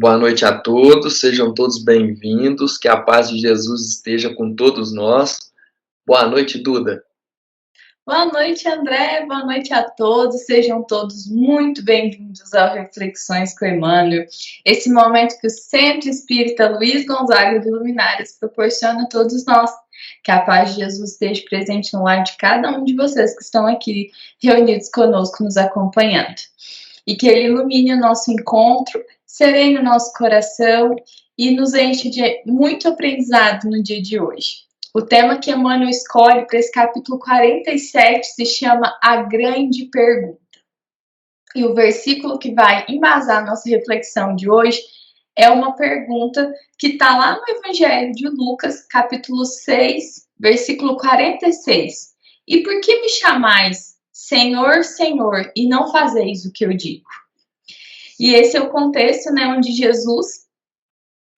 Boa noite a todos, sejam todos bem-vindos, que a paz de Jesus esteja com todos nós. Boa noite, Duda. Boa noite, André. Boa noite a todos. Sejam todos muito bem-vindos ao Reflexões com Emmanuel. Esse momento que o Centro Espírita Luiz Gonzaga de Luminares proporciona a todos nós. Que a paz de Jesus esteja presente no lar de cada um de vocês que estão aqui reunidos conosco, nos acompanhando. E que ele ilumine o nosso encontro, serene o nosso coração e nos enche de muito aprendizado no dia de hoje. O tema que Emmanuel escolhe para esse capítulo 47 se chama A Grande Pergunta. E o versículo que vai embasar a nossa reflexão de hoje é uma pergunta que está lá no Evangelho de Lucas, capítulo 6, versículo 46. E por que me chamais Senhor, Senhor, e não fazeis o que eu digo? E esse é o contexto, né, onde Jesus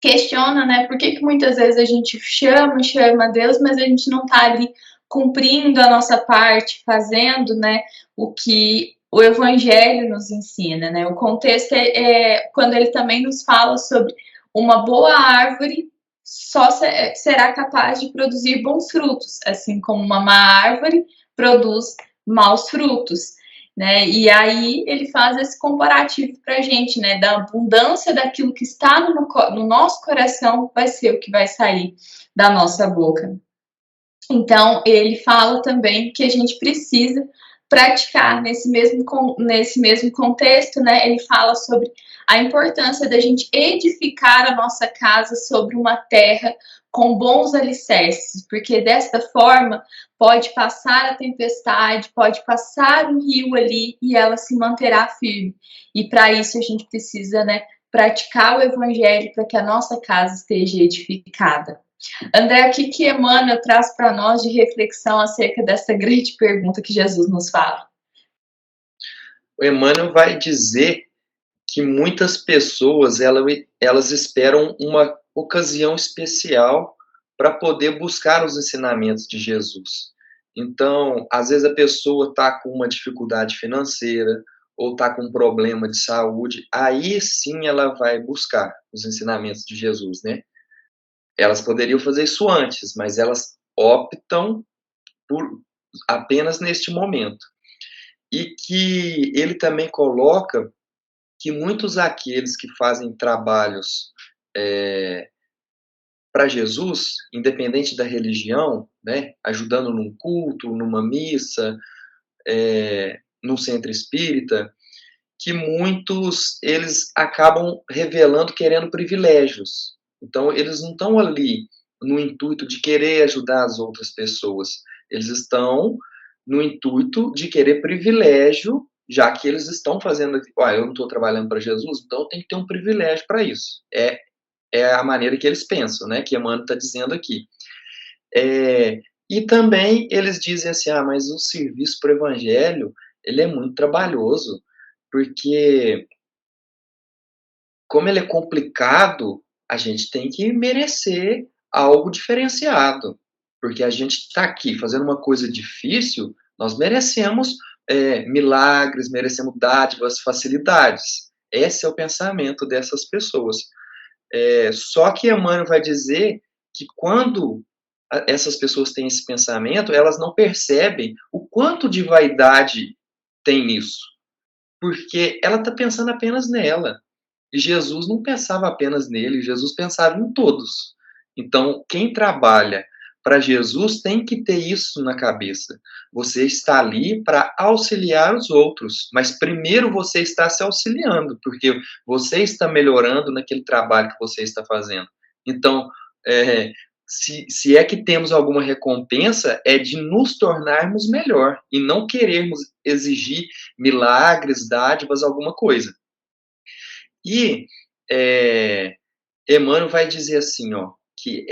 questiona, né, por que muitas vezes a gente chama Deus, mas a gente não está ali cumprindo a nossa parte, fazendo, né, o que o Evangelho nos ensina, né? O contexto é quando ele também nos fala sobre uma boa árvore só será capaz de produzir bons frutos, assim como uma má árvore produz maus frutos. Né? E aí ele faz esse comparativo para a gente, né? Da abundância daquilo que está no nosso coração vai ser o que vai sair da nossa boca. Então ele fala também que a gente precisa praticar nesse mesmo contexto, né? Ele fala sobre a importância da gente edificar a nossa casa sobre uma terra com bons alicerces, porque desta forma pode passar a tempestade, pode passar um rio ali e ela se manterá firme. E para isso a gente precisa, né, praticar o evangelho para que a nossa casa esteja edificada. André, o que Emmanuel traz para nós de reflexão acerca dessa grande pergunta que Jesus nos fala? O Emmanuel vai dizer que muitas pessoas elas esperam uma ocasião especial para poder buscar os ensinamentos de Jesus. Então, às vezes a pessoa está com uma dificuldade financeira ou está com um problema de saúde, aí sim ela vai buscar os ensinamentos de Jesus, né? Elas poderiam fazer isso antes, mas elas optam por apenas neste momento. E que ele também coloca que muitos aqueles que fazem trabalhos para Jesus, independente da religião, né, ajudando num culto, numa missa, num centro espírita, que muitos eles acabam revelando querendo privilégios. Então eles não estão ali no intuito de querer ajudar as outras pessoas, eles estão no intuito de querer privilégio, já que eles estão fazendo, eu não estou trabalhando para Jesus, então tem que ter um privilégio para isso. É a maneira que eles pensam, né? Que Emmanuel está dizendo aqui. E também eles dizem assim, mas o serviço para o evangelho ele é muito trabalhoso, porque como ele é complicado, a gente tem que merecer algo diferenciado, porque a gente está aqui fazendo uma coisa difícil, nós merecemos milagres, merecemos dádivas, facilidades. Esse é o pensamento dessas pessoas. Só que Emmanuel vai dizer que quando essas pessoas têm esse pensamento, elas não percebem o quanto de vaidade tem nisso, porque ela está pensando apenas nela. E Jesus não pensava apenas nele, Jesus pensava em todos. Então, quem trabalha para Jesus tem que ter isso na cabeça. Você está ali para auxiliar os outros, mas primeiro você está se auxiliando, porque você está melhorando naquele trabalho que você está fazendo. Então, se é que temos alguma recompensa, é de nos tornarmos melhor e não querermos exigir milagres, dádivas, alguma coisa. E Emmanuel vai dizer assim, que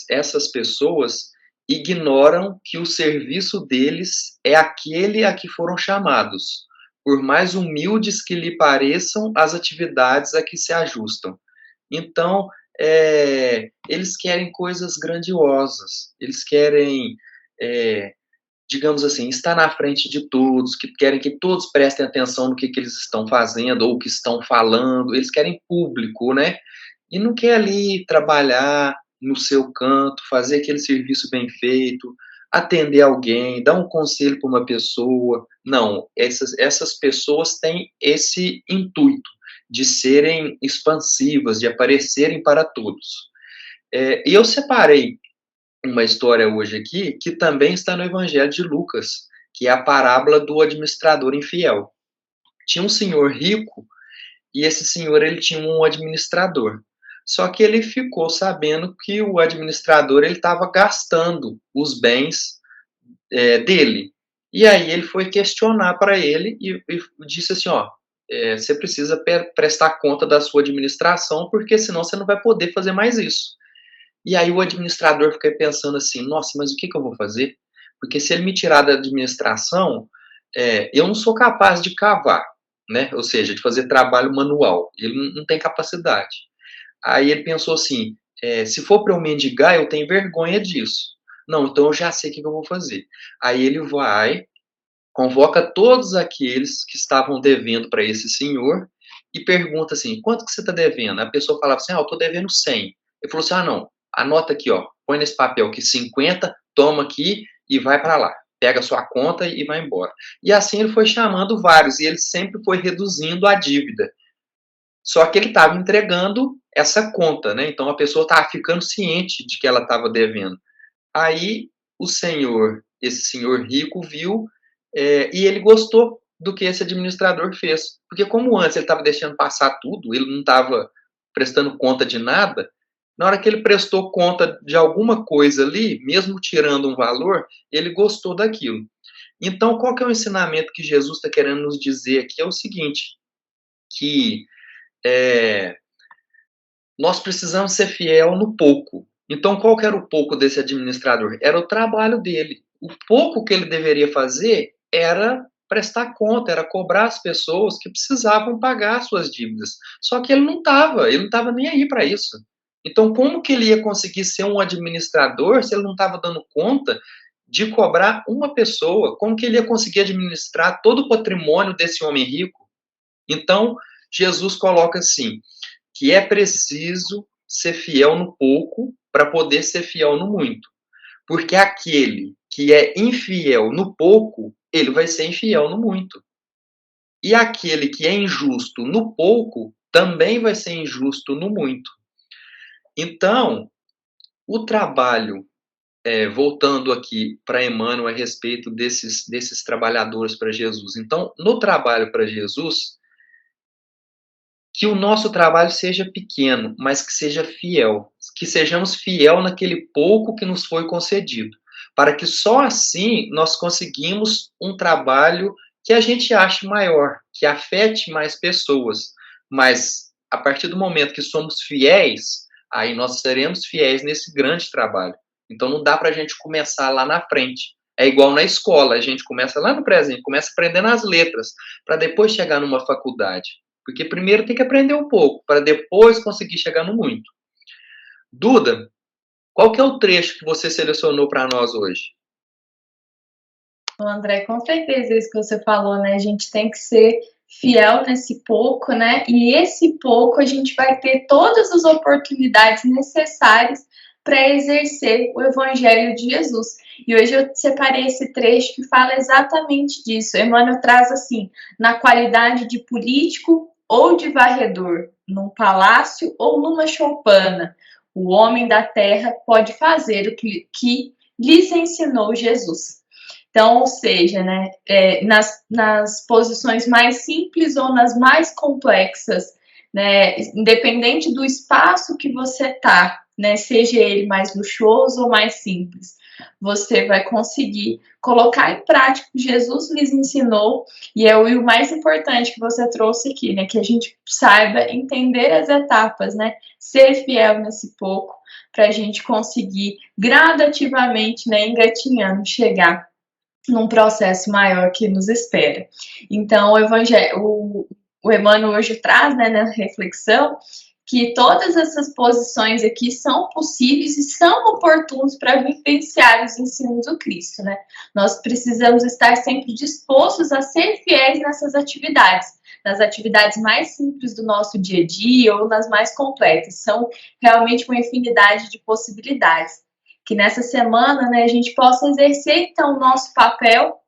essas pessoas ignoram que o serviço deles é aquele a que foram chamados, por mais humildes que lhe pareçam as atividades a que se ajustam. Então, eles querem coisas grandiosas, eles querem digamos assim, está na frente de todos, que querem que todos prestem atenção no que eles estão fazendo ou o que estão falando, eles querem público, né? E não quer ali trabalhar no seu canto, fazer aquele serviço bem feito, atender alguém, dar um conselho para uma pessoa. Não, essas pessoas têm esse intuito de serem expansivas, de aparecerem para todos. E eu separei uma história hoje aqui que também está no Evangelho de Lucas, que é a parábola do administrador infiel. Tinha um senhor rico e esse senhor ele tinha um administrador. Só que ele ficou sabendo que o administrador ele estava gastando os bens dele. E aí ele foi questionar para ele e disse assim, ó, você precisa prestar conta da sua administração, porque senão você não vai poder fazer mais isso. E aí o administrador fica pensando assim, nossa, mas o que eu vou fazer? Porque se ele me tirar da administração, eu não sou capaz de cavar, né? Ou seja, de fazer trabalho manual. Ele não tem capacidade. Aí ele pensou assim, se for para eu mendigar, eu tenho vergonha disso. Não, então eu já sei o que eu vou fazer. Aí ele vai, convoca todos aqueles que estavam devendo para esse senhor e pergunta assim, quanto que você está devendo? A pessoa falava assim, eu estou devendo 100. Ele falou assim, não, anota aqui, ó, põe nesse papel que 50, toma aqui e vai para lá. Pega a sua conta e vai embora. E assim ele foi chamando vários e ele sempre foi reduzindo a dívida. Só que ele estava entregando essa conta, né? Então a pessoa estava ficando ciente de que ela estava devendo. Aí o senhor, esse senhor rico, viu e ele gostou do que esse administrador fez. Porque como antes ele estava deixando passar tudo, ele não estava prestando conta de nada, na hora que ele prestou conta de alguma coisa ali, mesmo tirando um valor, ele gostou daquilo. Então, qual que é o ensinamento que Jesus está querendo nos dizer aqui? É o seguinte, que nós precisamos ser fiel no pouco. Então, qual que era o pouco desse administrador? Era o trabalho dele. O pouco que ele deveria fazer era prestar conta, era cobrar as pessoas que precisavam pagar suas dívidas. Só que ele não estava nem aí para isso. Então, como que ele ia conseguir ser um administrador se ele não estava dando conta de cobrar uma pessoa? Como que ele ia conseguir administrar todo o patrimônio desse homem rico? Então, Jesus coloca assim, que é preciso ser fiel no pouco para poder ser fiel no muito. Porque aquele que é infiel no pouco, ele vai ser infiel no muito. E aquele que é injusto no pouco, também vai ser injusto no muito. Então, o trabalho, voltando aqui para Emmanuel a respeito desses trabalhadores para Jesus. Então, no trabalho para Jesus, que o nosso trabalho seja pequeno, mas que seja fiel, que sejamos fiel naquele pouco que nos foi concedido, para que só assim nós conseguimos um trabalho que a gente ache maior, que afete mais pessoas. Mas a partir do momento que somos fiéis, aí nós seremos fiéis nesse grande trabalho. Então não dá para a gente começar lá na frente. É igual na escola, a gente começa lá no presente, começa aprendendo as letras, para depois chegar numa faculdade. Porque primeiro tem que aprender um pouco, para depois conseguir chegar no muito. Duda, qual que é o trecho que você selecionou para nós hoje? André, com certeza isso que você falou, né? A gente tem que ser fiel nesse pouco, né? E esse pouco a gente vai ter todas as oportunidades necessárias para exercer o Evangelho de Jesus. E hoje eu separei esse trecho que fala exatamente disso. Emmanuel traz assim, na qualidade de político ou de varredor, num palácio ou numa choupana, o homem da terra pode fazer o que lhes ensinou Jesus. Então, ou seja, né, nas posições mais simples ou nas mais complexas, né, independente do espaço que você está, né, seja ele mais luxuoso ou mais simples, você vai conseguir colocar em prática o que Jesus lhes ensinou, e é o mais importante que você trouxe aqui, né, que a gente saiba entender as etapas, né, ser fiel nesse pouco, para a gente conseguir gradativamente, né, engatinhando, chegar num processo maior que nos espera. Então, o Emmanuel hoje traz, né, na reflexão, que todas essas posições aqui são possíveis e são oportunos para vivenciar os ensinos do Cristo, né? Nós precisamos estar sempre dispostos a ser fiéis nessas atividades, nas atividades mais simples do nosso dia a dia ou nas mais complexas. São realmente uma infinidade de possibilidades. Que nessa semana, né, a gente possa exercer, então, o nosso papel,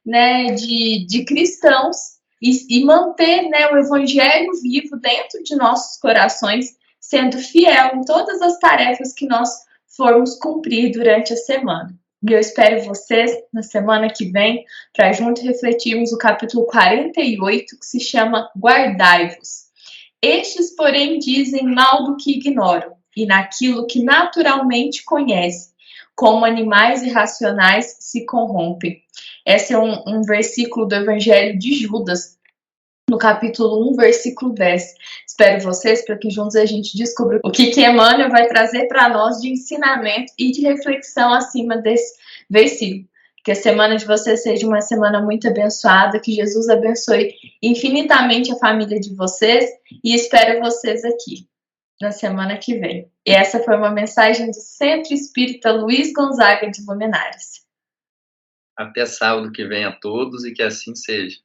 né, de cristãos e manter, né, o evangelho vivo dentro de nossos corações, sendo fiel em todas as tarefas que nós formos cumprir durante a semana. E eu espero vocês na semana que vem para juntos refletirmos o capítulo 48, que se chama Guardai-vos. Estes, porém, dizem mal do que ignoram, e naquilo que naturalmente conhecem, como animais irracionais se corrompem. Esse é um versículo do Evangelho de Judas, no capítulo 1, versículo 10. Espero vocês para que juntos a gente descubra o que Emmanuel vai trazer para nós de ensinamento e de reflexão acima desse versículo. Que a semana de vocês seja uma semana muito abençoada, que Jesus abençoe infinitamente a família de vocês e espero vocês aqui na semana que vem. E essa foi uma mensagem do Centro Espírita Luiz Gonzaga de Luminares. Até sábado que vem a todos e que assim seja.